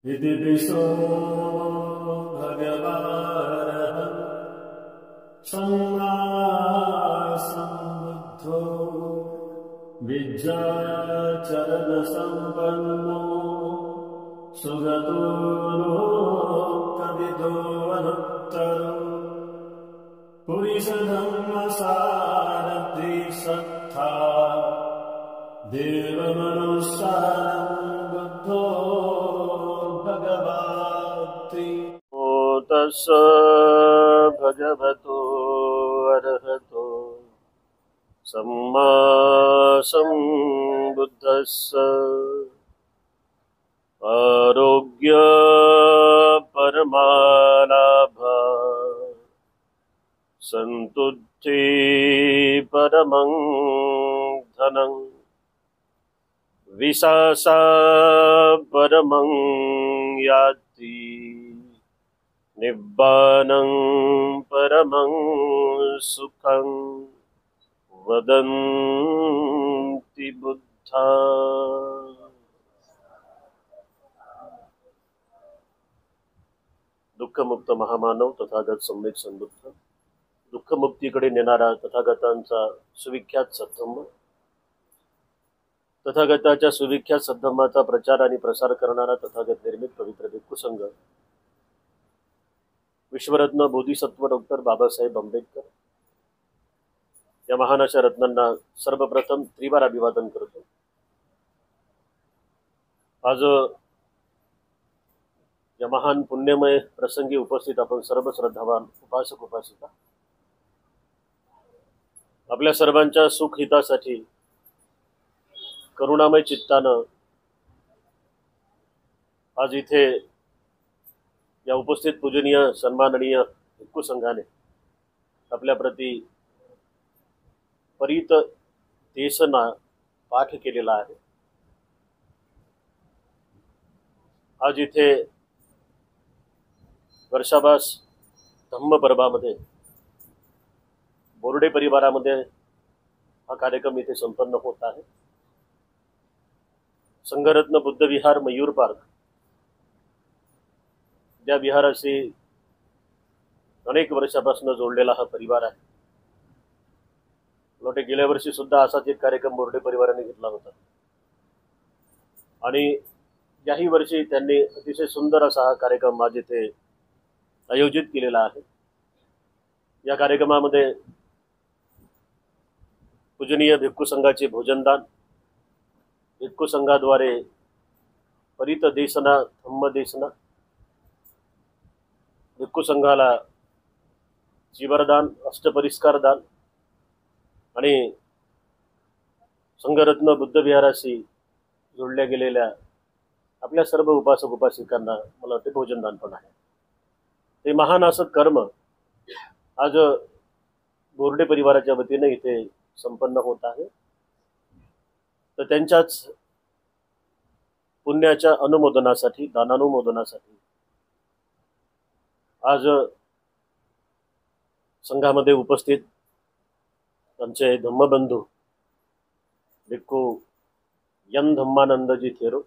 इति पिशो भगवानः सम्मा सम्बुद्धो विद्याचरणसम्पन्नो सुगतो लोकविदो अनुत्तरो पुरुषधर्मसारथि सत्ता देवमनुष्यानं बुद्धो भगवाति। तस्स भगवतो अरहतो सम्मा सम्बुद्धस्स आरोग्य परमालाभ संतुष्टि परमं धनं विशासा परमं याति निब्बानं परमं सुखं वदन्ति बुद्धा। दुःखमुक्त महामानव तथागत सम्यक संबुद्ध, दुःखमुक्तीकडे नेणारा तथागतांचा सुविख्यात सद्धम्म, तथागताच्या सुविख्यात सद्धम्माचा प्रचार आणि प्रसार करणारा तथागत निर्मित पवित्र भिक्खू संघ, विश्वरत्न बोधिसत्व डॉक्टर बाबासाहेब आंबेडकर या महान अशा रत्नांना सर्वप्रथम त्रिवार अभिवादन करतो। आज या महान पुण्यमय प्रसंगी उपस्थित आपण सर्व श्रद्धावान उपासक उपासिका आपल्या सर्वांच्या सुख हितासाठी करुणामय चित्तानं आज इथे या उपस्थित पूजनीय सन्माननीय भिक्खू संघाने आपल्या प्रती परीत देशना पाठ केलेला आहे। आज इथे वर्षाबास धम्म पर्वामध्ये बोर्डे परिवारामध्ये हा कार्यक्रम इथे संपन्न होत आहे। संघरत्न बुद्ध विहार मयूर पार्क ज्या विहाराशी अनेक वर्षापासून जोडलेला हा परिवार आहे। लोटे गेल्या वर्षी सुद्धा असाच एक कार्यक्रम बोर्डे परिवाराने घेतला होता आणि याही वर्षी त्यांनी अतिशय सुंदर असा हा कार्यक्रम आज इथे आयोजित केलेला आहे। या कार्यक्रमामध्ये पूजनीय भिक्खू संघाचे भोजनदान, भिक्खू संघाद्वारे परीत देशना धम्म देशना, भिक्खू संघाला जीवरदान, अष्टपरिष्कार दान आणि संघरत्न बुद्ध विहाराशी जोडल्या गेलेल्या आपल्या सर्व उपासक उपासिकांना मला वाटते भोजनदान पण आहे। ते महान असं कर्म आज बोर्डे परिवाराच्या वतीने इथे संपन्न होत आहे। तर त्यांच्याच पुण्याच्या अनुमोदनासाठी, दानानुमोदनासाठी आज संघामध्ये उपस्थित आमचे धम्मबंधू भिक्खू यन Dhammanandji Thero,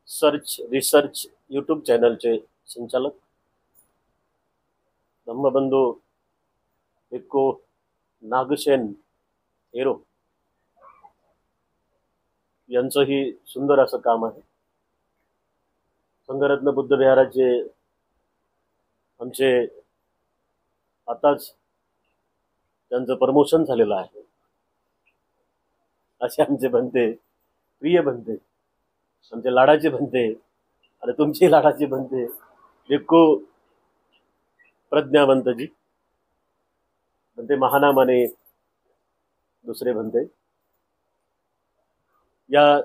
search research YouTube चॅनलचे संचालक धम्मबंधू भिक्खू नागसेन थेरो यांचंही सुंदर असं काम आहे। संघरत्न बुद्ध विहाराचे आमचे आताच त्यांचं प्रमोशन झालेलं आहे असे आमचे बनते, प्रिय बनते, आमचे लाडाचे बनते आणि तुमची लाडाची बनते भिक्खू प्रज्ञावंतजी बनते, महानामाने दुसरे बनते। या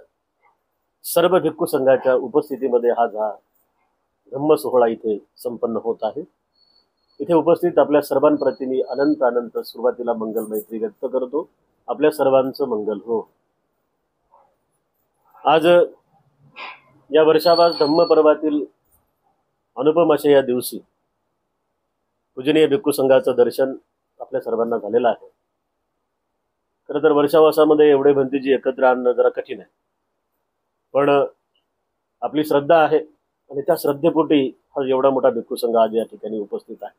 सर्व भिक्खू संघाच्या उपस्थितीमध्ये हा धम्म सोहळा इथे संपन्न होत आहे। इथे उपस्थित आपल्या सर्वांप्रती मी अनंत अनंत सुरुवातीला मंगल मैत्री व्यक्त करतो। आपल्या सर्वांचं मंगल हो। आज या वर्षावास धम्म पर्वातील अनुपम अशा या दिवशी पूजनीय भिक्खू संघाचं दर्शन आपल्या सर्वांना झालेलं आहे। खरं तर वर्षावासामध्ये एवढे भंतीजी एकत्र आणणं जरा कठीण आहे, पण आपली श्रद्धा आहे आणि त्या श्रद्धेपोटी हा एवढा मोठा भिक्खू संघ आज या ठिकाणी उपस्थित आहे.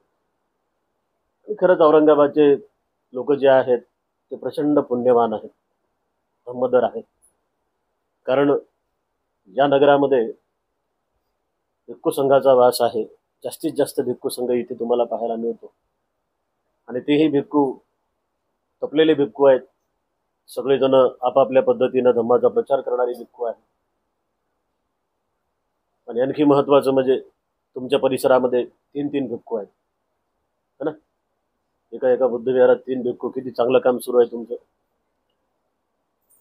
आणि खरंच औरंगाबादचे लोक जे आहेत ते प्रचंड पुण्यवान आहेत, धम्मदर आहेत. कारण या नगरामध्ये भिक्खू संघाचा वास आहे. जास्तीत जास्त भिक्खू संघ इथे तुम्हाला पाहायला मिळतो. आणि तेही भिक्खू तपलेले भिक्खू आहेत. सगळेजण आपापल्या पद्धतीनं धम्माचा प्रचार करणारे भिक्खू आहेत. आणि आणखी महत्त्वाचं म्हणजे तुमच्या परिसरामध्ये 3 भिक्खू आहेत, है ना. एका बुद्धविहारात 3 भिक्खू. किती चांगलं काम सुरू आहे तुमचं.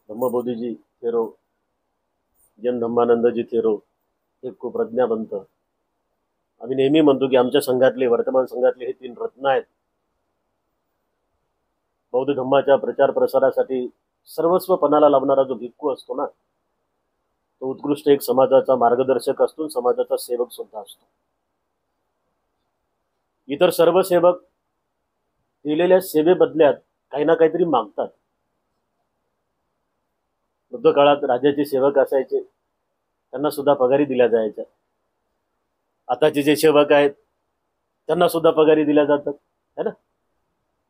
धम्मबोधीजी थेरो, जन धम्मानंदजी थेरो, भिक्खू प्रज्ञावंत. आम्ही नेहमी म्हणतो की आमच्या संघातले, वर्तमान संघातले हे 3 रत्न आहेत. बौद्ध धम्माच्या प्रचार प्रसारासाठी सर्वस्व पणाला लावणारा जो भिक्खू असतो ना, तो उत्कृष्ट एक समाजाचा मार्गदर्शक असतो, समाजाचा सेवक सुद्धा असतो. इतर सर्व सेवक दिलेल्या सेवेबदल्यात काही ना काहीतरी मागतात. बुद्ध काळात राजाचे सेवक असायचे, त्यांना सुद्धा पगारी दिल्या जायच्या. आताचे जे सेवक आहेत त्यांना सुद्धा पगारी दिल्या जातात, है ना.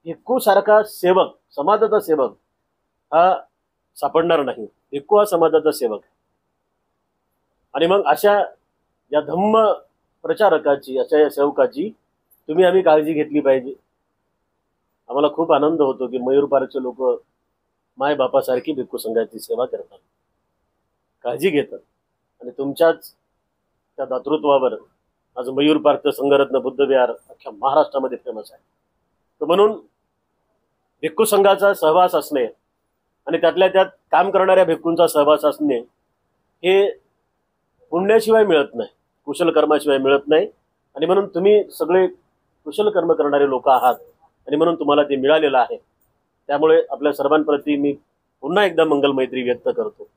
भिक्खू सारखा सेवक, समाजाचा सेवक हा सापडणार नाही. भिक्खू हा समाजाचा सेवक. आणि मग अशा या धम्म प्रचारकाची, अशा या सेवकाची तुम्ही आम्ही काळजी घेतली पाहिजे. आम्हाला खूप आनंद होतो की मयूर पार्कचे लोक माय बापासारखी भिक्खू संघाची सेवा करतात, काळजी घेतात. आणि तुमच्याच त्या दातृत्वावर आज मयूर पार्कचं संघरत्न बुद्ध विहार अख्ख्या महाराष्ट्रामध्ये फेमस आहे. तर म्हणून भिक्खू संघाचा सहवास असणे आणि त्यातल्या त्यात काम करणाऱ्या भिक्खूंचा सहवास असणे हे पुण्याशिवाय मिळत नाही, कुशल कर्माशिवाय मिळत नाही. आणि म्हणून तुम्ही सगळे कुशल कर्म करणारे लोक आहात आणि म्हणून तुम्हाला ते मिळालेलं आहे. त्यामुळे आपल्या सर्वांप्रती मी पुन्हा एकदा मंगल मैत्री व्यक्त करतो.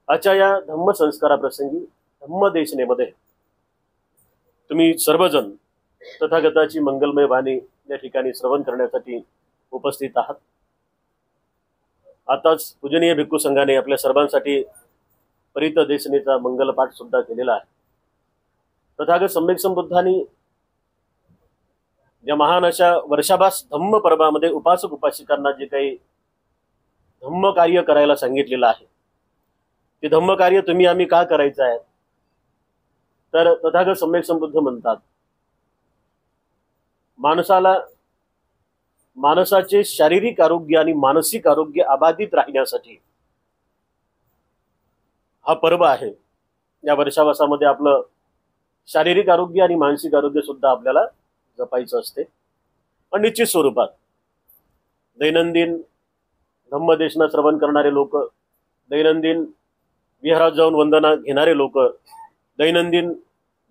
आजच्या या धम्म संस्काराप्रसंगी धम्मदेशनेमध्ये तुम्ही सर्वजण तथागताची मंगलमय वाणी या ठिकाणी श्रवण करण्यासाठी उपस्थित आहात. आताच पूजनीय भिक्खू संघाने आपल्या सर्वांसाठी परित देशनेचा मंगलपाठ सुद्धा केलेला आहे. तथागत सम्यक संबुद्धांनी या महान अशा वर्षाभास धम्म पर्वामध्ये उपासक उपासिकांना जे काही धम्म कार्य करायला सांगितलेलं आहे, ते धम्म कार्य तुम्ही आम्ही का करायचं आहे. तर तथागत सम्यक संबुद्ध म्हणतात, माणसाचे शारीरिक आरोग्य आणि मानसिक आरोग्य अबाधित राहण्यासाठी हा पर्व आहे. या वर्षावासामध्ये आपलं शारीरिक आरोग्य आणि मानसिक आरोग्य सुद्धा आपल्याला जपायचं असते. आणि निश्चित स्वरूपात दैनंदिन धम्मदेशना श्रवण करणारे लोक, दैनंदिन विहारात जाऊन वंदना घेणारे लोक, दैनंदिन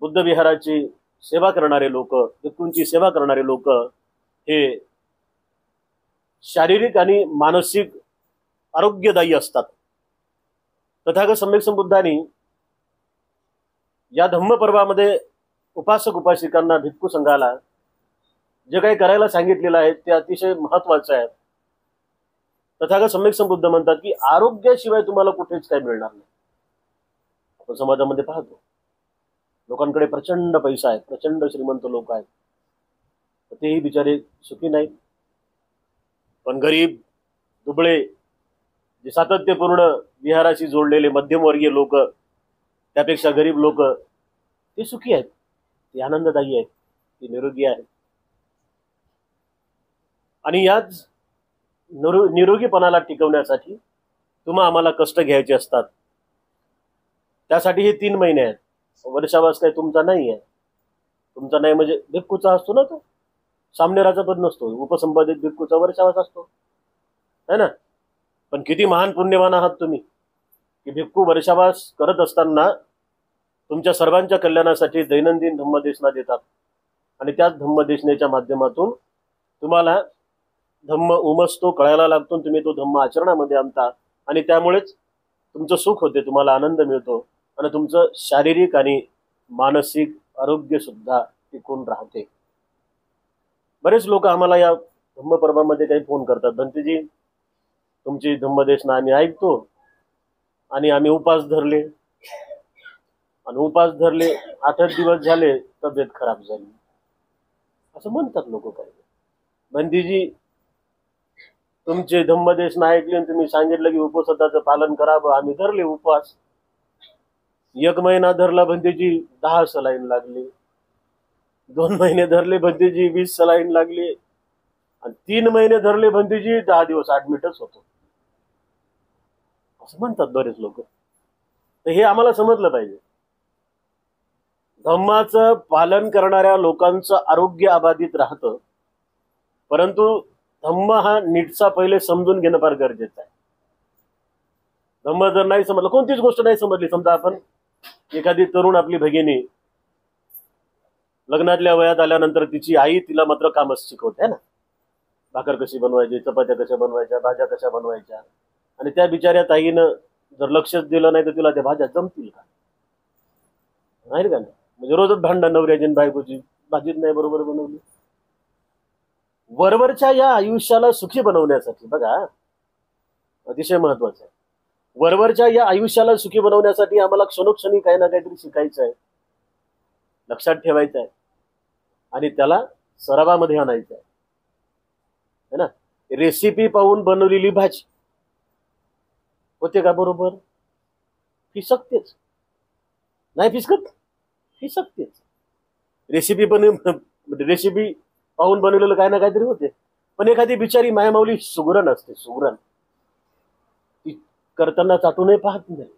बुद्ध विहाराची सेवा करणारे लोक, भिक्खूंची सेवा करणारे लोक हे शारीरिक आणि मानसिक आरोग्यदायी असतात. तथागत सम्यक संबुद्धांनी या धम्म पर्वामध्ये उपासक उपासिकांना, भिक्खू संघाला जे काही करायला सांगितलेलं आहे ते अतिशय महत्वाचं आहे. तथागत सम्यक संबुद्ध म्हणतात की आरोग्याशिवाय तुम्हाला कुठेच काही मिळणार नाही. आपण समाजामध्ये पाहतो लोकांकडे प्रचंड पैसा आहे, प्रचंड श्रीमंत लोक आहेत, तेही बिचारे सुखी नाहीत. पण गरीब, दुबळे, जे सातत्यपूर्ण विहाराशी जोडलेले मध्यमवर्गीय लोक, त्यापेक्षा गरीब लोक, ते सुखी आहेत, ते आनंददायी आहेत, ते निरोगी आहेत. आणि याच निरोगीपणाला टिकवण्यासाठी तुम्हा आम्हाला कष्ट घ्यायचे असतात. त्यासाठी हे 3 महिने आहेत. वर्षावास काही तुमचा नाही आहे. तुमचा नाही म्हणजे भिक्खूचा असतो ना, तो सामनेराचा पण नसतो. उपसंपादित भिक्खूचा वर्षावास असतो, है ना. पण किती महान पुण्यवान आहात तुम्ही की भिक्खू वर्षावास करत असताना तुमच्या सर्वांच्या कल्याणासाठी दैनंदिन धम्मदेशना देतात. आणि त्याच धम्मदेशनेच्या माध्यमातून तुम्हाला धम्म उमसतो, कळायला लागतो, तुम्ही तो धम्म आचरणामध्ये आणता. आणि त्यामुळेच तुमचं सुख होते, तुम्हाला आनंद मिळतो आणि तुमचं शारीरिक आणि मानसिक आरोग्य सुद्धा टिकून राहते. बरेच लोक आम्हाला या धम्म पर्वामध्ये काही फोन करतात, धनतेजी तुमची धम्मदेशना आम्ही ऐकतो आणि आम्ही उपास धरले, आणि उपास धरले, 8 दिवस झाले तब्येत खराब झाली, असं म्हणतात लोक. काय बंदीजी, तुमचे धम्मदेश ऐकले आणि तुम्ही सांगितलं की उपवासाचं पालन करावं, आम्ही धरले उपवास. 1 महिना धरला बंदीजी, 10 सलाईन लागले. 2 महिने धरले बंदीजी, 20 सलाईन लागले. आणि 3 महिने धरले बंदीजी, 10 दिवस ऍडमिटच होतो, असं म्हणतात बरेच लोक. तर हे आम्हाला समजलं पाहिजे. धम्माचं पालन करणाऱ्या लोकांचं आरोग्य अबाधित राहतं, परंतु धम्म हा नीटचा पहिले समजून घेणं फार गरजेचं आहे. धम्म जर नाही समजलं, कोणतीच गोष्ट नाही समजली, समजा आपण एखादी तरुण आपली भगिनी लग्नातल्या वयात आल्यानंतर तिची आई तिला मात्र कामच शिकवते ना, भाकर कशी बनवायची, चपात्या कशा बनवायच्या, भाज्या कशा बनवायच्या. आणि त्या बिचाऱ्या ताईनं जर लक्षच दिलं नाही तर तिला त्या भाज्या जमतील का? नाही का? म्हणजे रोजच भांडण नवऱ्याची आणि बायकोची, भाजीच नाही बरोबर बनवली. वरवरच्या या आयुष्याला सुखी बनवण्यासाठी, बघा अतिशय महत्वाचं आहे, वरवरच्या या आयुष्याला सुखी बनवण्यासाठी आम्हाला क्षणोक्षणी काही ना काहीतरी शिकायचं आहे, लक्षात ठेवायचं आहे आणि त्याला सरावामध्ये आणायचं आहे, है ना. रेसिपी पाहून बनवलेली भाजी होते का बरोबर? फिसकतेच. नाही फिसकत? फिसकतेच. रेसिपी पाहून बनवलेलं काय ना काहीतरी होते. पण एखादी बिचारी मायामाऊली सुगरण असते, सुगरण, ती करताना चाटूनही पाहत नाही,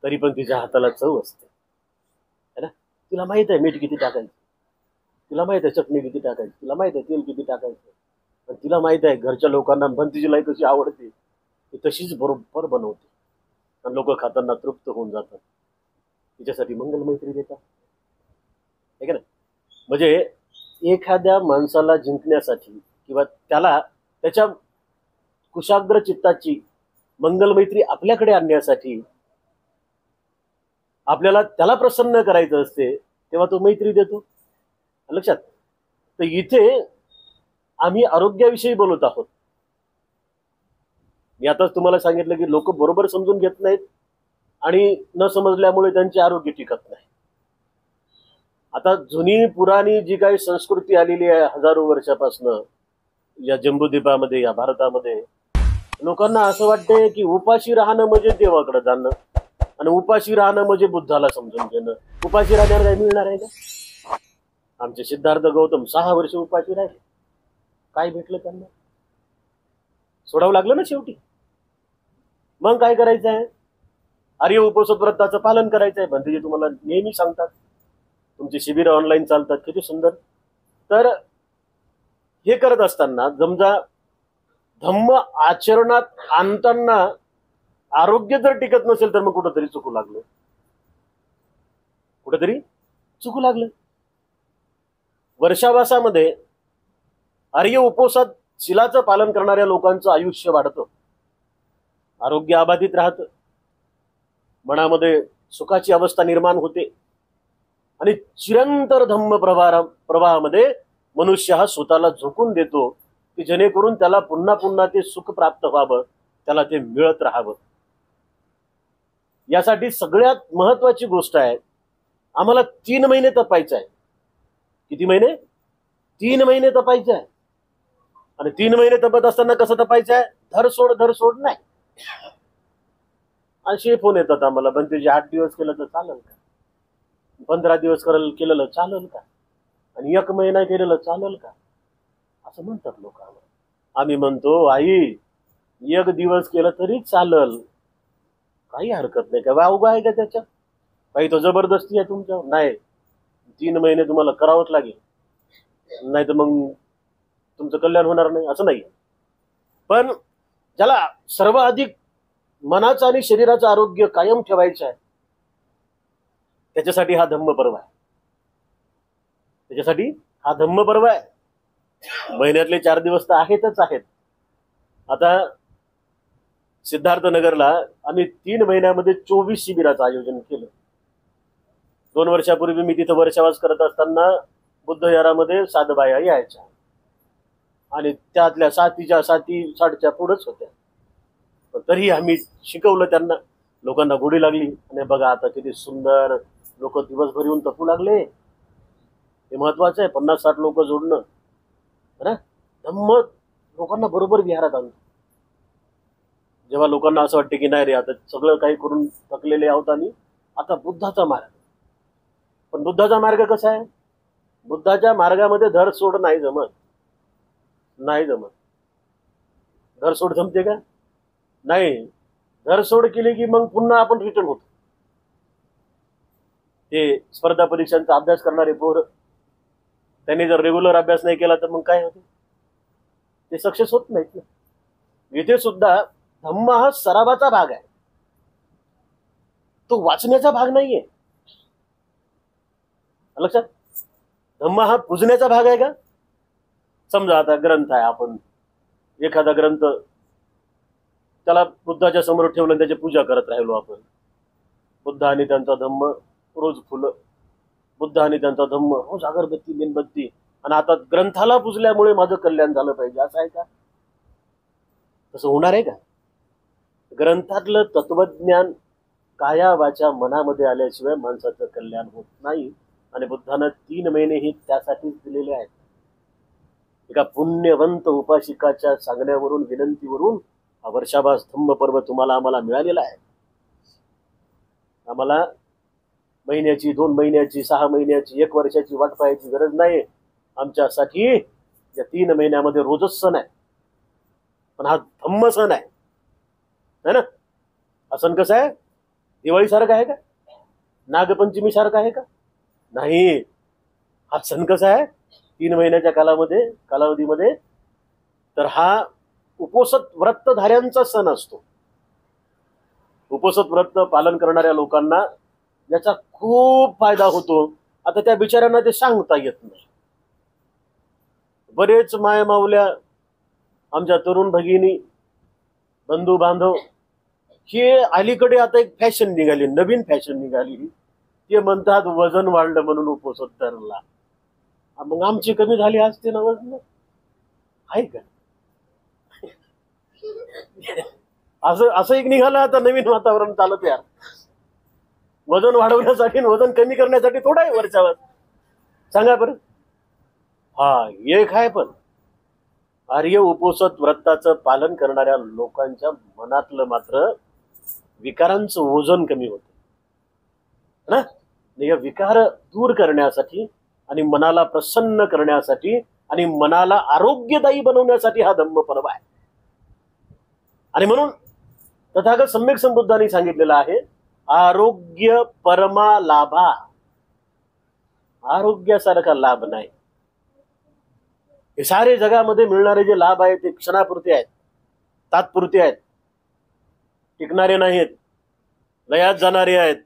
तरी पण तिच्या हाताला चव असते, है ना. तिला माहित आहे मीठ किती टाकायचं, तिला माहित आहे चटणी किती टाकायची, तिला माहित आहे तेल किती टाकायचं, पण तिला माहित आहे घरच्या लोकांना भंतीजीला कशी आवडते, ती तशीच बरोबर बनवते आणि लोक खाताना तृप्त होऊन जातात. तिच्यासाठी मंगल मैत्री देतात, है का ना. म्हणजे एखाद्या माणसाला जिंकण्यासाठी किंवा त्याला त्याच्या कुशाग्र चित्ताची मंगल मैत्री आपल्याकडे आणण्यासाठी आपल्याला त्याला प्रसन्न करायचं असते, तेव्हा तो मैत्री देतो, लक्षात. तर इथे आम्ही आरोग्याविषयी बोलत आहोत. मी आताच तुम्हाला सांगितलं की लोक बरोबर समजून घेत नाहीत आणि न समजल्यामुळे त्यांचे आरोग्य टिकत नाही. आता जुनी पुराणी जी काही संस्कृती आलेली आहे हजारो वर्षापासून या जम्बूद्वीपामध्ये, या भारतामध्ये, लोकांना असं वाटतंय की उपाशी राहणं म्हणजे देवाकडे जाणं आणि उपाशी राहणं म्हणजे बुद्धाला समजून घेणं. उपाशी राहण्यावर काय मिळणार आहे का? आमचे सिद्धार्थ गौतम 6 वर्ष उपाशी राहिले, काय भेटलं त्यांना? सोडावं लागलं ना शेवटी. मग काय करायचं आहे? आर्य उपोषण व्रताचं पालन करायचं आहे. भंतेजी तुम्हाला नेहमी सांगतात, तुमची शिबिर ऑनलाईन चालतात, किती सुंदर. तर हे करत असताना समजा धम्म आचरणात आणताना आरोग्य जर टिकत नसेल तर मग कुठंतरी चुकू लागलं, कुठेतरी चुकू लागलं. वर्षावासामध्ये आर्य उपवासात शिलाचं पालन करणाऱ्या लोकांचं आयुष्य वाढतं, आरोग्य अबाधित राहतं, मनामध्ये सुखाची अवस्था निर्माण होते आणि चिरंतर धम्म प्रवाहामध्ये मनुष्य हा स्वतःला झोकून देतो की जेणेकरून त्याला पुन्हा पुन्हा ते सुख प्राप्त व्हावं, त्याला ते मिळत राहावं. यासाठी सगळ्यात महत्वाची गोष्ट आहे, आम्हाला 3 महिने तपायचं आहे. किती महिने? 3 महिने तपायचं आहे. आणि 3 महिने तपत असताना कसं तपायचं आहे? धरसोड नाही. असे फोन येतात आम्हाला, बंतेजी 8 दिवस केलं तर चालेल का? 15 दिवस केलेलं चालेल का? आणि 1 महिना केलेलं चालेल का? असं म्हणतात लोक. आम्ही म्हणतो, आई 1 दिवस केलं तरी चालेल, काही हरकत नाही. का अवघड आहे का त्याच्यात? काही तो जबरदस्ती आहे तुमच्या? नाही, 3 महिने तुम्हाला करावंच लागेल, नाही तर मग तुमचं कल्याण होणार नाही, असं नाही. पण ज्याला सर्वाधिक मनाचं आणि शरीराचं आरोग्य कायम ठेवायचं आहे, त्याच्यासाठी हा धम्मपर्व आहे. त्याच्यासाठी हा धम्मपर्व आहे. महिन्यातले 4 दिवस तर आहेतच आहेत. आता सिद्धार्थनगरला आम्ही 3 महिन्यामध्ये 24 शिबिराचं आयोजन केलं. 2 वर्षापूर्वी मी तिथं वर्षावास करत असताना बुद्धविहारामध्ये साधबाया यायच्या आणि त्यातल्या 7च्या 7:30 पुढंच होत्या. पण तरी आम्ही शिकवलं त्यांना लोकांना गोडी लागली आणि बघा आता किती सुंदर लोक दिवसभर येऊन तपू लागले. हे महत्वाचं आहे. 50-60 लोक जोडणं है ना. धम्म लोकांना बरोबर विहारात आणतो. जेव्हा लोकांना असं वाटते की नाही रे आता सगळं काही करून थकलेले आहोत आणि आता बुद्धाचा मार्ग. पण बुद्धाचा मार्ग कसा आहे? बुद्धाच्या मार्गामध्ये धरसोड नाही जमत. नाही जमत. धरसोड जमते का? नाही. धरसोड केली की मग पुन्हा आपण रिटर्न होतो. ते स्पर्धा परीक्षांचा अभ्यास करणारे पोर त्यांनी जर रेग्युलर अभ्यास नाही केला तर मग काय होते? ते सक्सेस होत नाहीत ना. इथे सुद्धा धम्म हा सरावाचा भाग आहे. तो वाचण्याचा भाग नाहीये. लक्षात. धम्म हा पूजण्याचा भाग आहे का? समजा आता ग्रंथ आहे, आपण एखादा ग्रंथ त्याला बुद्धाच्या समोर ठेवलं त्याची पूजा करत राहिलो आपण. बुद्ध आणि त्यांचा धम्म रोज फुलं, बुद्ध आणि त्यांचा धम्म रोज अगरबत्ती मेणबत्ती, आणि आता ग्रंथाला पुजल्यामुळे माझं कल्याण झालं पाहिजे असं आहे का? तसं होणार आहे का? ग्रंथातलं तत्वज्ञान काया वाचा मनामध्ये आल्याशिवाय माणसाचं कल्याण होत नाही. आणि बुद्धानं 3 महिने ही त्यासाठीच दिलेले आहेत. एका पुण्यवंत उपासिकाच्या सांगण्यावरून, विनंतीवरून हा वर्षाभास धम्म पर्व तुम्हाला आम्हाला मिळालेला आहे. आम्हाला महिन्याची, 2 महिन्याची, 6 महिन्याची, 1 वर्षाची वाट पाहायची गरज नाही. आमच्यासाठी या 3 महिन्यामध्ये रोजच सण आहे. पण हा धम्म सण आहे ना. हा सण कसा आहे? दिवाळी सारखा आहे का? नागपंचमी सारखा आहे का? नाही. हा सण कसा आहे? 3 महिन्याच्या कालावधीमध्ये तर हा उपोषित व्रतधाऱ्यांचा सण असतो. उपोषित व्रत पालन करणाऱ्या लोकांना याचा खूप फायदा होतो. आता त्या बिचाऱ्यांना ते सांगता येत नाही. बरेच मायमावल्या, आमच्या तरुण भगिनी, बंधू बांधव, हे अलीकडे आता एक फॅशन निघाली, नवीन फॅशन निघाली. ते म्हणतात वजन वाढलं म्हणून उपवास धरला. मग आमची कमी झाली असते ना वजन? आहे का? असं एक निघालं आता नवीन वातावरण चालत यार. वजन वाढवण्यासाठी, वजन कमी करण्यासाठी थोडा आहे वरच्यावर. सांगा बरं. हा एक आहे. पण आर्य उपोषित व्रताचं पालन करणाऱ्या लोकांच्या मनातलं मात्र विकारांचं ओझन कमी होतं ना. या विकार दूर करण्यासाठी आणि मनाला प्रसन्न करण्यासाठी आणि मनाला आरोग्यदायी बनवण्यासाठी हा धम्म पर्व आहे. आणि म्हणून तथागत सम्यक संबुद्धांनी सांगितलेलं आहे, आरोग्य परमा लाभा. आरोग्यासारखा लाभ नाही. हे सारे जगामध्ये मिळणारे जे लाभ आहेत ते क्षणापुरते आहेत, तात्पुरते आहेत, टिकणारे नाहीत, लयात जाणारे आहेत,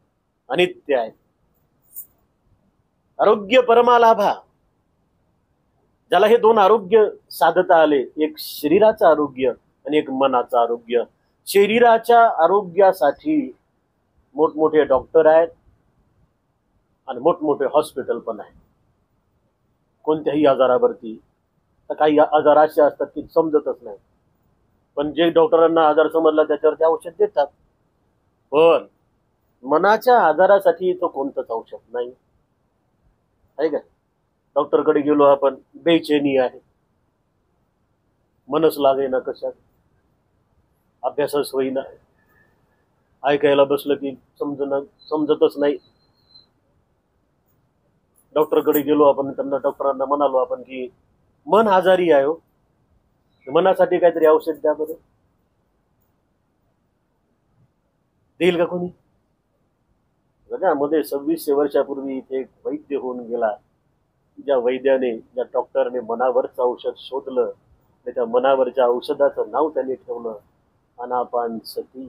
अनित्य आहेत. आरोग्य परमा लाभा. ज्याला हे 2 आरोग्य साधता आले, एक शरीराचं आरोग्य आणि एक मनाचं आरोग्य. शरीराच्या आरोग्यासाठी मोठमोठे डॉक्टर आहेत आणि मोठमोठे हॉस्पिटल पण आहेत. कोणत्याही आजारावरती. तर काही आजार असे असतात की समजतच नाही, पण जे डॉक्टरांना आजार समजला त्याच्यावरती औषध देतात. पण मनाच्या आजारासाठी तो कोणतंच औषध नाही आहे का? डॉक्टरकडे गेलो आपण, बेचैनी आहे, मनच लागे ना कशात, अभ्यासच होईना, ऐकायला बसलं की समजतच नाही. डॉक्टरकडे गेलो आपण, त्यांना डॉक्टरांना म्हणालो आपण की मन आजारी आहे हो, मनासाठी काहीतरी औषध द्या बरं. देईल का कोणी? जगामध्ये 2600 वर्षापूर्वी इथे एक वैद्य होऊन गेला. ज्या वैद्याने, ज्या डॉक्टरने मनावरचं औषध शोधलं, त्या मनावरच्या औषधाचं नाव त्यांनी ठेवलं आनापान सती.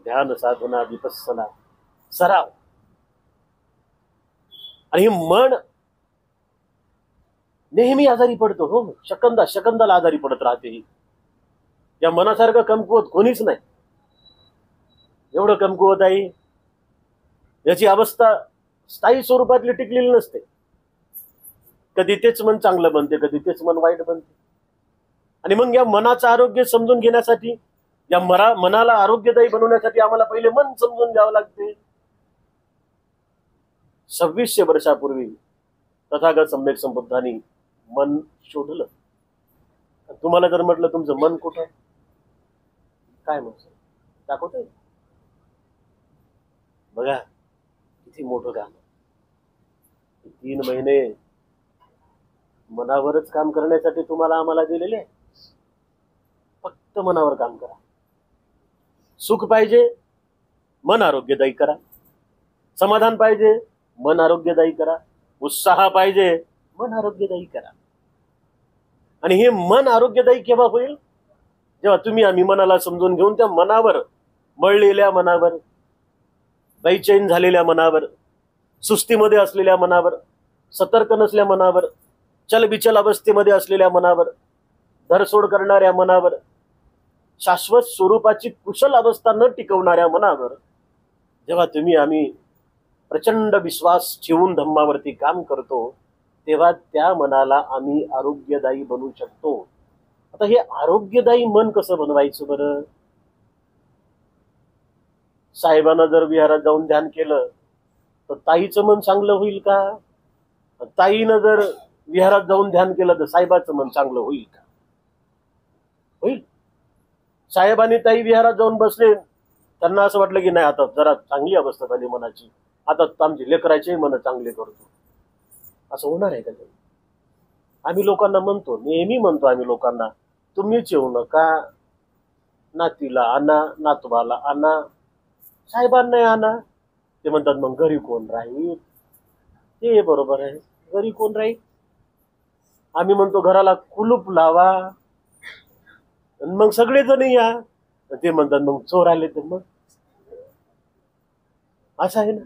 ध्यान साधना, विपස්සना, सराव. आणि हे मन नेहमी आजारी पडतो हो. शकंदाला आजारी पडत राहते. या मनासारखं कमकुवत कोणीच नाही. एवढं कमकुवत आहे, याची अवस्था स्थायी स्वरूपातली टिकलेली नसते. कधी तेच मन चांगलं बनते, कधी तेच मन वाईट बनते. आणि मग या मनाचं आरोग्य समजून घेण्यासाठी या मनाला आरोग्यदायी बनवण्यासाठी आम्हाला पहिले मन समजून घ्यावं लागते. 2600 वर्षापूर्वी तथागत सम्यक संबुद्धांनी मन शोधलं. तुम्हाला जर म्हटलं तुमचं मन कुठं काय म्हणत दाखवतंय बघा, किती मोठं काम. 3 महिने मनावरच काम करण्यासाठी तुम्हाला आम्हाला दिलेले आहे. फक्त मनावर काम करा. सुख पाहिजे, मन आरोग्यदायी करा. समाधान पाहिजे, मन आरोग्यदायी करा. उत्साह पाहिजे, मन आरोग्यदायी करा. आणि हे मन आरोग्यदायी केव्हा होईल? जेव्हा तुम्ही आम्ही मनाला समजून घेऊन त्या मनावर, मळलेल्या मनावर, बेचैन झालेल्या मनावर, सुस्तीमध्ये असलेल्या मनावर, सतर्क नसल्या मनावर, चलबिचल अवस्थेमध्ये असलेल्या मनावर, धरसोड करणाऱ्या मनावर, शाश्वत स्वरूपाची कुशल अवस्था न टिकवणाऱ्या मनावर जेव्हा तुम्ही आम्ही प्रचंड विश्वास ठेवून धम्मावरती काम करतो, तेव्हा त्या मनाला आम्ही आरोग्यदायी बनवू शकतो. आता हे आरोग्यदायी मन कसं बनवायचं बरं? साहेबांना जर विहारात जाऊन ध्यान केलं तर ताईचं मन चांगलं होईल का? ताईनं जर विहारात जाऊन ध्यान केलं तर साहेबाचं मन चांगलं होईल का? होईल. साहेबांनी ताई विहारात जाऊन बसले, त्यांना असं वाटलं की नाही आता जरा चांगली अवस्था झाली मनाची, आता आमची लेकराचे मन चांगले करतो. असं होणार आहे का? आम्ही लोकांना म्हणतो, नेहमी म्हणतो आम्ही लोकांना, तुम्हीच येऊ नका, नातीला आणा, नातवाला आणा, साहेबांना आणा. ते म्हणतात मग घरी कोण राहील? ते बरोबर आहे, घरी कोण राहील? आम्ही म्हणतो घराला कुलूप लावा, मग सगळेजण या. ते म्हणतात मग चोर आले तर मग. असं आहे ना.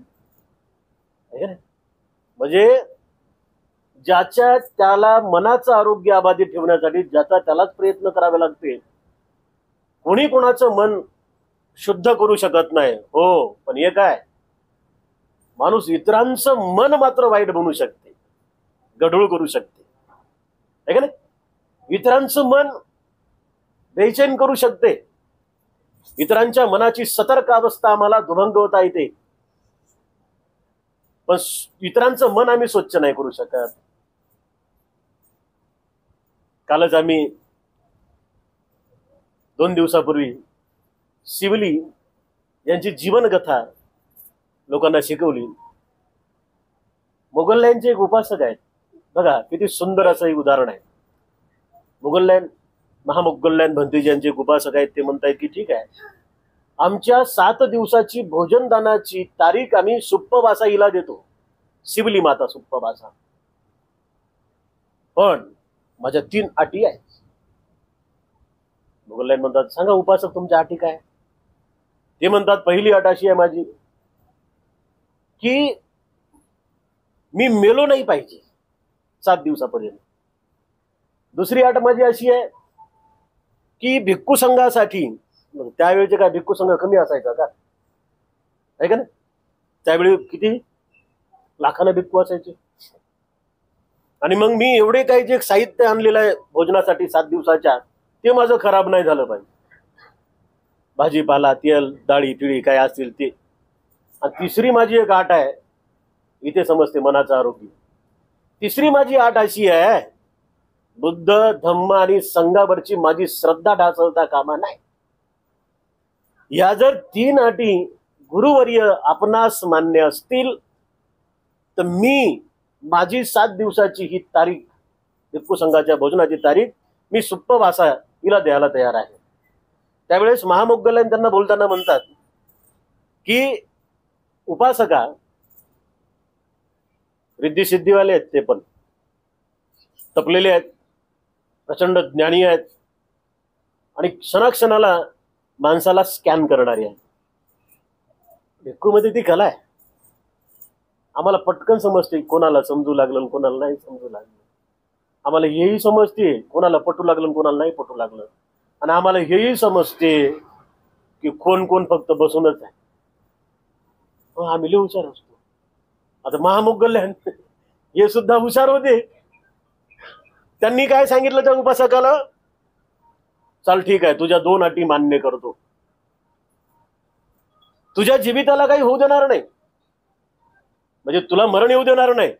म्हणजे ज्याच्या त्याला मनाचं आरोग्य अबाधित ठेवण्यासाठी ज्याचा त्यालाच प्रयत्न करावे लागते. कोणी कोणाचं मन शुद्ध करू शकत नाही. हो, पण हे काय, माणूस इतरांचं मन मात्र वाईट बनवू शकते, गढूळ करू शकते, है का नाही? इतरांचं मन बेचैन करू शकते. इतरांच्या मनाची सतर्क अवस्था आम्हाला दुभंगवता येते, पण इतरांचं मन आम्ही स्वच्छ नाही करू शकत. कालच आम्ही 2 दिवसापूर्वी शिवली यांची जीवनकथा लोकांना शिकवली. मोगलल्यांचे एक उपासक आहेत. बघा किती सुंदर असं एक उदाहरण आहे. मोगलल्ल्यान, महामोगलल्ल्यान भंतीजी यांचे एक उपासक आहेत. ते म्हणतायत की ठीक आहे, आमच्या 7 दिवसाची भोजनदानाची तारीख आम्ही सुप्पवासा हिला देतो, शिवली माता सुप्पवासा, पण माझ्या 3 अटी आहेत. मोगलल्ल्यान म्हणतात सांगा उपासक तुमच्या अटी काय? ते म्हणतात पहिली अट अशी आहे माझी की मी मेलो नाही पाहिजे 7 दिवसापर्यंत. दुसरी अट माझी अशी आहे की भिक्खू संघासाठी, त्यावेळेचे काय भिक्खू संघ कमी असायचा का? आहे का नाही? त्यावेळी किती लाखांना भिक्खू असायचे. आणि मग मी एवढे काही जे साहित्य आणलेलं आहे भोजनासाठी 7 दिवसाच्या, ते माझं खराब नाही झालं पाहिजे. भाजीपाला, तेल, डाळी पिळी काय असतील ते. आणि तिसरी माझी एक आट आहे, इथे समजते मनाचं आरोग्य. तिसरी माझी आट अशी आहे, बुद्ध धम्म आणि संघावरची माझी श्रद्धा ढासळता कामा नाही. या जर 3 अटी गुरुवर्य आपणास मान्य असतील तर मी माझी 7 दिवसाची ही तारीख, भिक्खू संघाच्या भोजनाची तारीख, मी सुप्पवासा हिला द्यायला तयार आहे. त्यावेळेस महामोगल्ल्यान त्यांना बोलताना म्हणतात की उपासका रिद्धी सिद्धीवाले आहेत, ते पण तपलेले आहेत, प्रचंड ज्ञानी आहेत आणि क्षणाक्षणाला माणसाला स्कॅन करणारी आहेत. भिक्खूमध्ये ती कला आहे. आम्हाला पटकन समजते कोणाला समजू लागलं कोणाला नाही समजू लागलं. आम्हाला हेही समजते कोणाला पटू लागलं कोणाला नाही पटू लागलं. आणि आम्हाला हेही समजते की कोण कोण फक्त बसूनच आहे. आम्ही लय हुशार असतो. आता महामोगल्ल्यान हे सुद्धा हुशार होते. त्यांनी काय सांगितलं त्या उपासकाला, चल ठीक आहे, तुझ्या 2 अटी मान्य करतो. तुझ्या जीविताला काही होऊ देणार नाही, म्हणजे तुला मरण येऊ देणार नाही,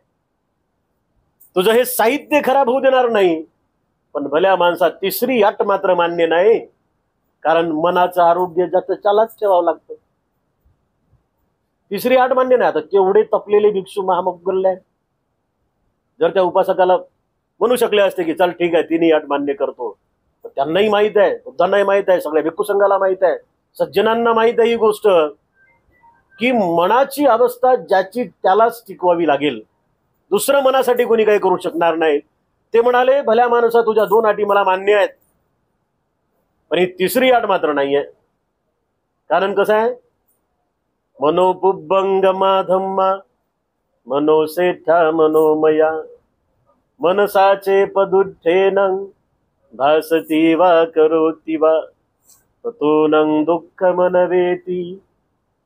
तुझं हे साहित्य खराब होऊ देणार नाही. पण भल्या माणसा 3री अट मात्र मान्य नाही, कारण मनाचं आरोग्य ज्याचं त्यालाच ठेवावं लागतं. 3री अट मान्य नाही. आता केवढे तपलेले भिक्षू महामोगल्ले आहेत, जर त्या उपासकाला म्हणू शकले असते की चल ठीक आहे 3ही अट मान्य करतो, तर त्यांनाही माहित आहे, बुद्धांनाही माहित आहे, सगळ्या भिक्खू संघाला माहित आहे, सज्जनांना माहित आहे ही गोष्ट, की मनाची अवस्था ज्याची त्यालाच टिकवावी लागेल, दुसरं मनासाठी कोणी काही करू शकणार नाही. ते म्हणाले भल्या माणसा तुझ्या 2 अटी मला मान्य आहेत, पण ही 3री अट मात्र नाहीये. कारण कसं आहे, मनोपुब्बंगमा धम्मा मनोसेठा मनोमया मनसाचे पदुठ्ठेन भासती वा करोति वा ततोनं दुःखमनवेति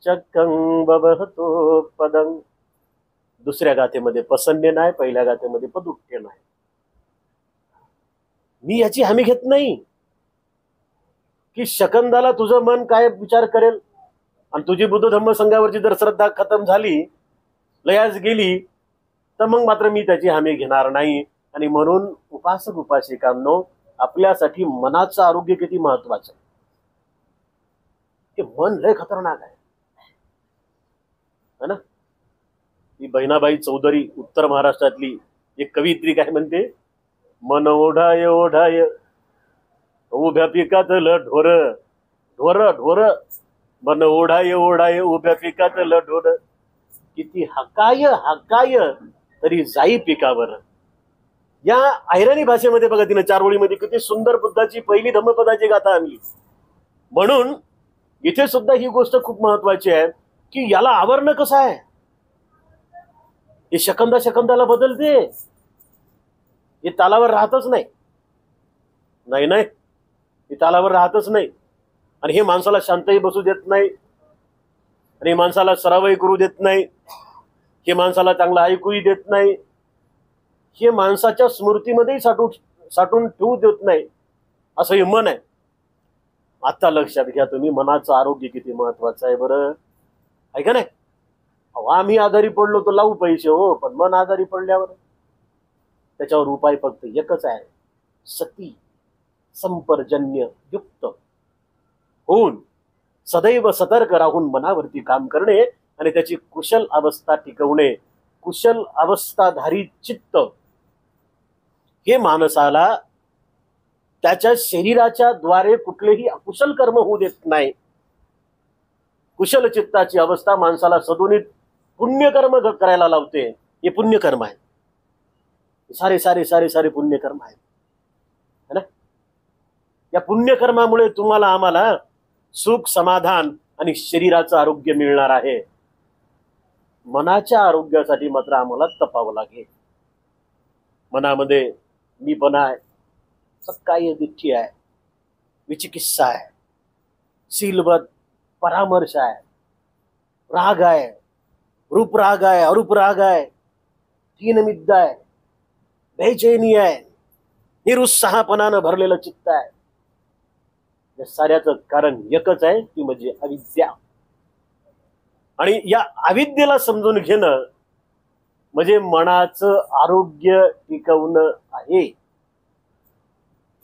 चक्कं बबहतो पदं. दुसऱ्या गाथेमध्ये पसन्य नाही, पहिल्या गाथेमध्ये पदुठ्ठे नाही. मी याची हमी घेत नाही की शकंदाला तुझं मन काय विचार करेल, आणि तुझी बुद्ध धम्म संघावरची जर श्रद्धा खतम झाली, लयास गेली, तर मग मात्र मी त्याची हमी घेणार नाही. आणि म्हणून उपासक उपासिकांनो, आपल्यासाठी मनाचं आरोग्य किती महत्वाचं आहे. ते मन लय खतरनाक आहे ना. ही बहिणाबाई चौधरी उत्तर महाराष्ट्रातली एक कवयित्री काय म्हणते, मन ओढाय ओढाय उभ्या पिकातलं ढोर ढोर ढोर, मन ओढाय ओढाय उभ्या पिकातलं ढोर, किती हकाय हकाय तरी जाई पिकावर. या ऐराणी भाषेमध्ये बघा तिने 4 ओळीमध्ये किती सुंदर बुद्धाची पहिली धम्मपदाची गाथा आणली. म्हणून इथे सुद्धा ही गोष्ट खूप महत्वाची आहे की याला आवरणं कसं आहे. हे शकंदा शकंदाला बदलते, हे तालावर राहतच नाही, नाही नाही हे तालावर राहतच नाही. आणि हे माणसाला शांतही बसू देत नाही, आणि माणसाला सरावही करू देत नाही, हे माणसाला चांगलं ऐकूही देत नाही, हे माणसाच्या स्मृतीमध्येही साठून ठेवू देत नाही, असं हे मन आहे. आता लक्षात घ्या तुम्ही, मनाचं आरोग्य किती महत्वाचं आहे बरं, आहे का नाही. आम्ही आजारी पडलो तर लावू पैसे हो, पण मन आजारी पडल्यावर त्याच्यावर उपाय फक्त एकच आहे, सती संपर्जन्य युक्त होऊन सदैव सतर्क राहून मनावरती काम करणे आणि त्याची कुशल अवस्था टिकवणे. कुशल अवस्थाधारी चित्त हे माणसाला त्याच्या शरीराच्या द्वारे कुठलेही अकुशल कर्म होऊ देत नाही. कुशल चित्ताची अवस्था माणसाला सदोनित पुण्यकर्म करायला लावते. हे पुण्यकर्म आहे, सारे सारे सारे सारे पुण्यकर्म आहे ना. या पुण्यकर्मामुळे तुम्हाला आम्हाला सुख समाधान आणि शरीराचं आरोग्य मिळणार आहे. मनाच्या आरोग्यासाठी मात्र आम्हाला तपावं लागेल. मनामध्ये मीपणा आहे, सक्काय दिठ्ठी आहे, विचिकित्सा आहे, शीलवत परामर्श आहे, राग आहे, रूप राग आहे, अरूप राग आहे, तीनमिद्दा आहे, बेचैनी आहे, निरुत्साहपणानं भरलेलं चित्त आहे. या साऱ्याचं कारण एकच आहे, ती म्हणजे अविद्या. आणि या अविद्येला समजून घेणं म्हणजे मनाचं आरोग्य टिकवणं आहे.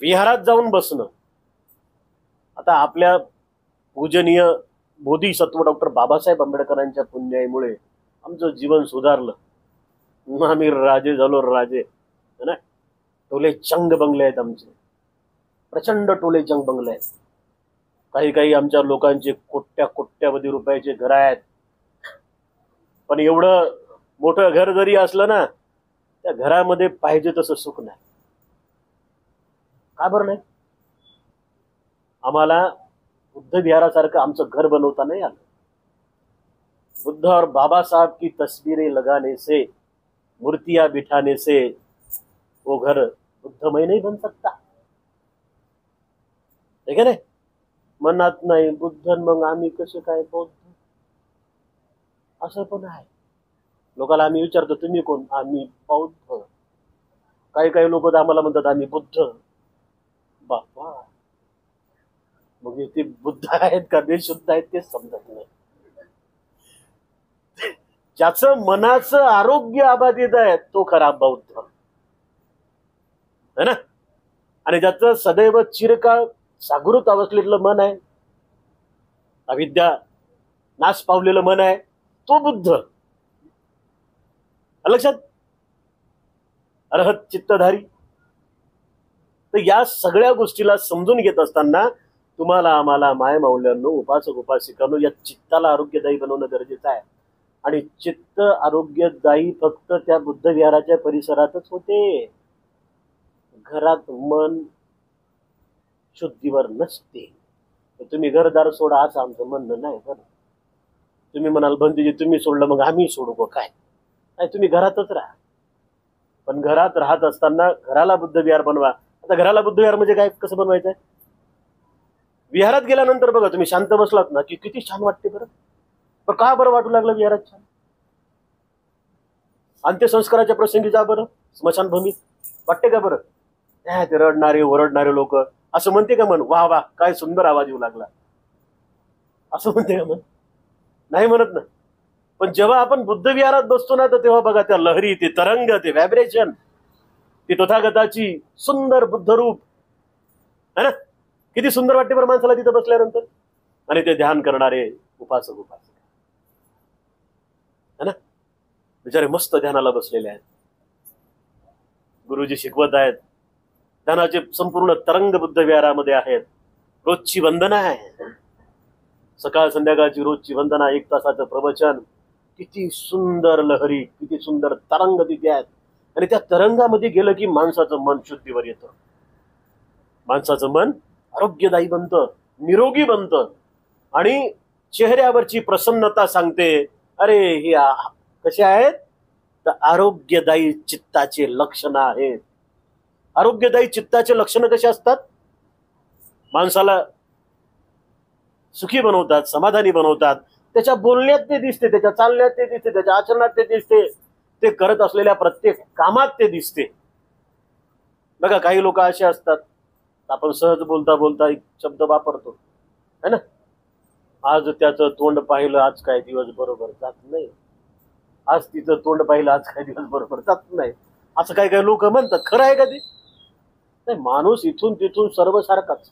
विहारात जाऊन बसणं. आता आपल्या पूजनीय बोधिसत्व डॉक्टर बाबासाहेब आंबेडकरांच्या पुण्याईमुळे आमचं जीवन सुधारलं. आम्ही राजे झालो, राजे ना. टोले चंग बंगले आहेत आमचे, प्रचंड टोले चंग बंगले आहेत. काही काही आमच्या लोकांचे कोट्यावधी रुपयाचे घर आहेत. पण एवढं मोठं घर जरी असलं ना, त्या घरामध्ये पाहिजे तसं सुख नाही. का बरं नाही? आम्हाला बुद्ध विहारासारखं आमचं घर बनवता नाही आलं. बुद्ध और बाबा साहब की तस्वीरें लगाने से, मूर्तियां बिठाने से वो घर बुद्धमय नहीं बन सकता. ठीक है ना. मनात नाही बुद्ध, मग आम्ही कसे काय बौद्ध, असं पण आहे. लोकांना आम्ही विचारतो तुम्ही कोण, आम्ही बौद्ध. काही काही लोक आम्हाला म्हणतात आम्ही बुद्ध. बाबा मग ते बुद्ध आहेत का बेशुद्ध आहेत तेच समजत नाही. ज्याचं मनाचं आरोग्य अबाधित आहे तो खरा बौद्ध है ना. आणि ज्याचं सदैव चिरकाळ जागृत अवस्थेतलं मन आहे, अविद्या नाश पावलेलं मन आहे, तो बुद्ध. लक्षात. अर्हत चित्तधारी. तर या सगळ्या गोष्टीला समजून घेत असताना तुम्हाला आम्हाला मायमौल्यांनो, उपासक उपासिकांनो, या चित्ताला आरोग्यदायी बनवणं गरजेचं आहे. आणि चित्त आरोग्यदायी फक्त त्या बुद्ध विहाराच्या परिसरातच होते. घरात मन शुद्धीवर नसते. तुम्ही घरदार सोडा असं आमचं म्हणणं नाही. बरं, तुम्ही म्हणाल बंदीजी तुम्ही सोडलं मग आम्ही सोडू गो काय. नाही, तुम्ही घरातच राहा. पण घरात राहत असताना घराला बुद्ध विहार बनवा. आता घराला बुद्ध विहार म्हणजे काय, कसं बनवायचं आहे. विहारात गेल्यानंतर बघा तुम्ही शांत बसलात ना की किती छान वाटते. बरं, पण का बरं वाटू लागलं विहारात छान. अंत्यसंस्काराच्या प्रसंगी जा बरं स्मशानभूमीत, वाटते का बरं. ते रडणारे ओरडणारे लोक असं म्हणते का मन, वा वा काय सुंदर आवाज येऊ लागला, असं म्हणते का मन. नाही म्हणत ना. पण जेव्हा आपण बुद्ध विहारात बसतो ना तर तेव्हा बघा त्या लहरी, ते तरंग, ते व्हायब्रेशन, ती तथागताची सुंदर बुद्ध रूप है ना. किती सुंदर वाटते बरं माणसाला तिथं बसल्यानंतर. आणि ते ध्यान करणारे उपासक उपासक है ना, बिचारे मस्त ध्यानाला बसलेले आहेत. गुरुजी शिकवत आहेत. ध्यानाचे संपूर्ण तरंग बुद्ध विहारामध्ये आहेत. रोजची वंदना आहे, सकाळ संध्याकाळची रोजची वंदना, 1 तासाचं प्रवचन. किती सुंदर लहरी, किती सुंदर तरंग तिथे आहेत. आणि त्या तरंगामध्ये गेलं की माणसाचं मन शुद्धीवर येतं. माणसाचं मन आरोग्यदायी बनतं, निरोगी बनतं. आणि चेहऱ्यावरची प्रसन्नता सांगते अरे हे कसे आहेत तर आरोग्यदायी चित्ताचे लक्षण आहेत. आरोग्यदायी चित्ताचे लक्षण कसे असतात. माणसाला सुखी बनवतात, समाधानी बनवतात. त्याच्या बोलण्यात ते दिसते, त्याच्या चालण्यात ते दिसते, त्याच्या आचरणात ते दिसते, ते करत असलेल्या प्रत्येक कामात ते दिसते. बघा काही लोक असे असतात, आपण सहज बोलता बोलता एक शब्द वापरतो है ना. आज त्याचं तोंड पाहिलं आज काय दिवस बरोबर जात नाही, आज तिचं तोंड पाहिलं आज काय दिवस बरोबर जात नाही, असं काही काही लोक म्हणतात. खरं आहे का ते. नाही, माणूस इथून तिथून सर्व सारखाच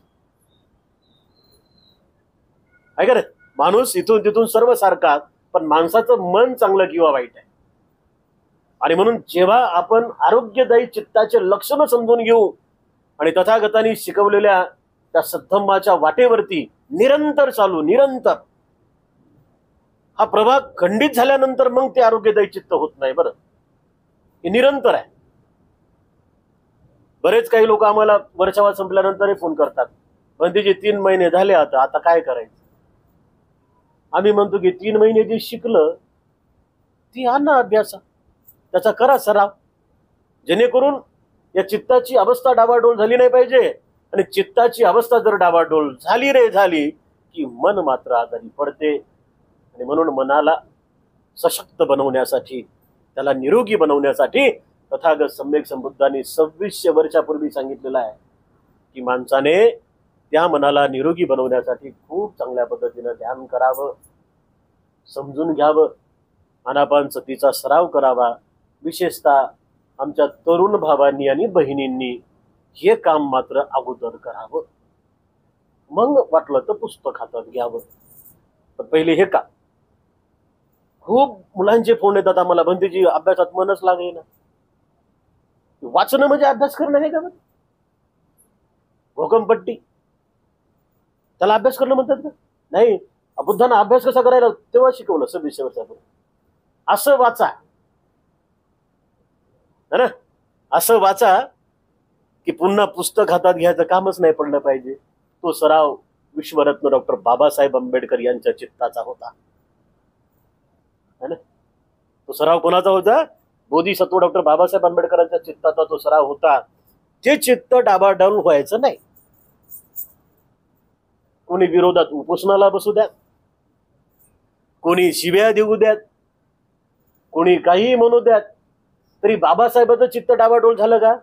आहे का रे. माणूस इथून तिथून सर्व सारखा, पण माणसाचं मन चांगलं किंवा वाईट आहे. आणि म्हणून जेव्हा आपण आरोग्यदायी चित्ताचे लक्षण समजून घेऊ आणि तथागतांनी शिकवलेल्या त्या सद्धम्माच्या वाटेवरती निरंतर चालू, निरंतर हा प्रभाग खंडित झाल्यानंतर मग ते आरोग्यदायी चित्त होत नाही. बरं, हे निरंतर आहे. बरेच काही लोक आम्हाला वर्षावा संपल्यानंतरही फोन करतात, बंदीचे 3 महिने झाले, आता काय करायचं. आम्ही म्हणतो की 3 महिने जे शिकलं ती आणा अभ्यासा, त्याचा करा सराव, जेणेकरून या चित्ताची अवस्था डावाडोल झाली नाही पाहिजे. आणि चित्ताची अवस्था जर डावाडोल झाली की मन मात्र आजारी पडते. आणि म्हणून मनाला सशक्त बनवण्यासाठी, त्याला निरोगी बनवण्यासाठी तथागत सम्यक संबुद्धांनी 2600 वर्षापूर्वी सांगितलेलं आहे की माणसाने त्या मनाला निरोगी बनवण्यासाठी खूप चांगल्या पद्धतीनं ध्यान करावं, समजून घ्यावं, आनापान सतीचा सराव करावा. विशेषतः आमच्या तरुण भावांनी आणि बहिणींनी हे काम मात्र अगोदर करावं. मग वाटलं तर पुस्तक हातात घ्यावं. पण पहिले हे का. खूप मुलांचे फोन येतात आम्हाला, बंदीजी अभ्यासात मनच लागे ना. वाचणं म्हणजे अभ्यास करणं आहे का. भोकमपट्टी त्याला अभ्यास करणं म्हणतात का. नाही, बुद्धांना अभ्यास कसा करायला तेव्हा शिकवलं 2600 वर्षापूर्वी. असं वाचा है ना, असं वाचा की पुन्हा पुस्तक हातात घ्यायचं कामच नाही पडलं पाहिजे. तो सराव विश्वरत्न डॉक्टर बाबासाहेब आंबेडकर यांच्या चित्ताचा होता है ना. तो सराव कोणाचा होता. बोधिसत्व डॉक्टर बाबासाहेब आंबेडकरांच्या चित्ताचा तो सराव होता. ते चित्त डाबाडोल व्हायचं नाही. कोणी विरोधात उपोषणाला बसू द्यात, कोणी शिव्या देऊ द्यात, कोणी काही म्हणू द्यात, तरी बाबासाहेबांचं चित्त डाबाडोल झालं का.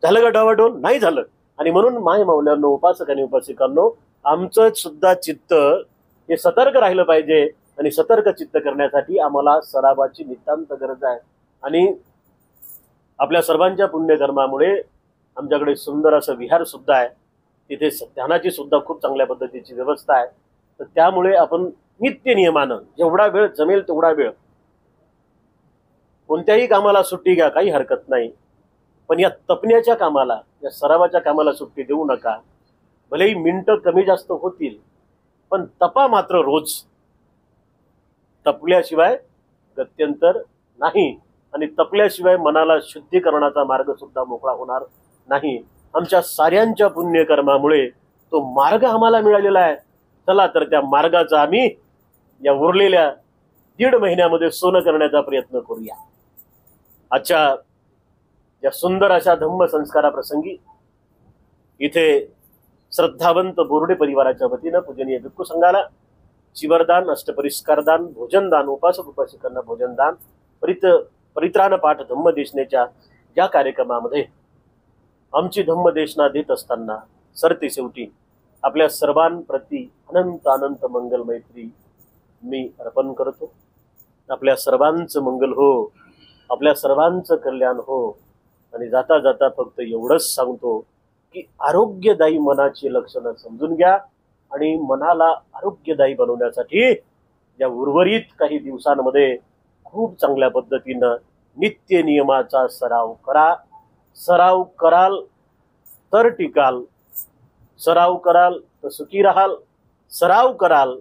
झालं का डाबाडोल. नाही झालं. आणि म्हणून माय माऊल्यांनो, उपासक आणि उपासिकांनो, आमचं सुद्धा चित्त हे सतर्क राहिलं पाहिजे आणि सतर्क चित्त करण्यासाठी आम्हाला सरावाची नितांत गरज आहे. आणि आपल्या सर्वांच्या पुण्यकर्मामुळे आमच्याकडे सुंदर असं विहार सुद्धा आहे, तिथे ध्यानाची सुद्धा खूप चांगल्या पद्धतीची व्यवस्था आहे. तर त्यामुळे आपण नित्य नियमानं जेवढा वेळ जमेल तेवढा वेळ कोणत्याही कामाला सुट्टी घ्या, काही हरकत नाही. पण या तपण्याच्या कामाला, या सरावाच्या कामाला सुट्टी देऊ नका. भलेही मिनिटं कमी जास्त होतील, पण तपा मात्र रोज. तपल्याशिवाय गत्यंतर नाही आणि तपल्याशिवाय मनाला शुद्धीकरणाचा मार्ग सुद्धा मोकळा होणार नाही. आमच्या साऱ्यांच्या पुण्यकर्मामुळे तो मार्ग आम्हाला मिळालेला आहे. चला तर त्या मार्गाचा आम्ही या उरलेल्या 1.5 महिन्यामध्ये सोनं करण्याचा प्रयत्न करूया. आजच्या या सुंदर अशा धम्म संस्काराप्रसंगी इथे श्रद्धावंत बोर्डे परिवाराच्या वतीनं पूजनीय भिक्खू संघाला चिवरदान, अष्टपरिष्कारदान, भोजनदान, उपासक उपासिकांना भोजनदान, परित्राण पाठ धम्मदेशनेच्या या कार्यक्रमामध्ये आमची धम्मदेशना देत असताना सरते शेवटी आपल्या सर्वांप्रती अनंत अनंत मंगल मैत्री मी अर्पण करतो. आपल्या सर्वांचं मंगल हो, आपल्या सर्वांचं कल्याण हो. आणि जाता जाता फक्त एवढंच सांगतो की आरोग्यदायी मनाची लक्षणं समजून घ्या आणि मनाला आरोग्यदायी बनवण्यासाठी या उर्वरित काही दिवसांमध्ये खूप चांगल्या पद्धतीनं नित्य नियमाचा सराव करा. सराव कराल तर टिकाल, सराव कराल तर सुखी राहाल, सराव कराल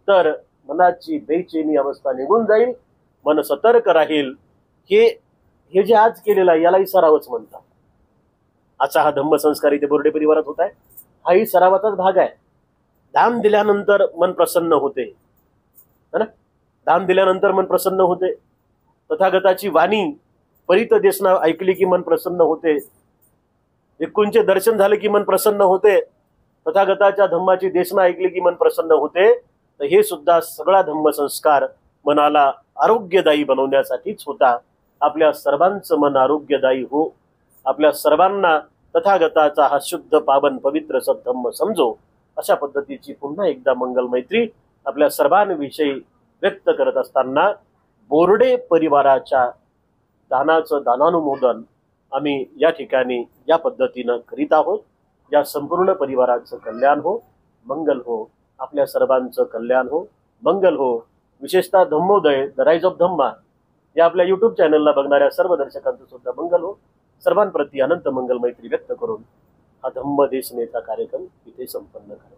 तर मनाची बेचैनी अवस्था निघून जाईल, मन सतर्क राहील. हे जे आज केलेलं आहे यालाही सरावच म्हणतात. आजचा हा धम्मसंस्कार इथे बोर्डे परिवारात होत आहे, हाही सरावाचाच भाग आहे. दान दिल्यानंतर मन प्रसन्न होते, है ना? दान दिल्यानंतर मन प्रसन्न होते. तथागताची वाणी परित देशना ऐकली की मन प्रसन्न होते. भिक्खूंचे दर्शन झाले की मन प्रसन्न होते. तथागताच्या धम्माची देशना ऐकली की मन प्रसन्न होते. तर हे सुद्धा सगळा धम्मसंस्कार मनाला आरोग्यदायी बनवण्यासाठीच होता. आपल्या सर्वांचं मन आरोग्यदायी हो, आपल्या सर्वांना तथागताचा हा शुद्ध पावन पवित्र सद्धम्म समजो, अशा पद्धतीची पुन्हा एकदा मंगल मैत्री आपल्या सर्वांविषयी व्यक्त करत असताना बोर्डे परिवाराच्या दानाचं दानानुमोदन आम्ही या ठिकाणी या पद्धतीनं करीत आहोत. या संपूर्ण परिवाराचं कल्याण हो, मंगल हो, आपल्या सर्वांचं कल्याण हो, मंगल हो. विशेषतः धम्मोदय द राईज ऑफ धम्मा या आपल्या यूट्यूब चॅनलला बघणाऱ्या सर्व दर्शकांचं सुद्धा मंगल हो. सर्वांप्रती अनंत मंगल मैत्री व्यक्त करून हा धम्मदेशनेचा कार्यक्रम इथे संपन्न करतो.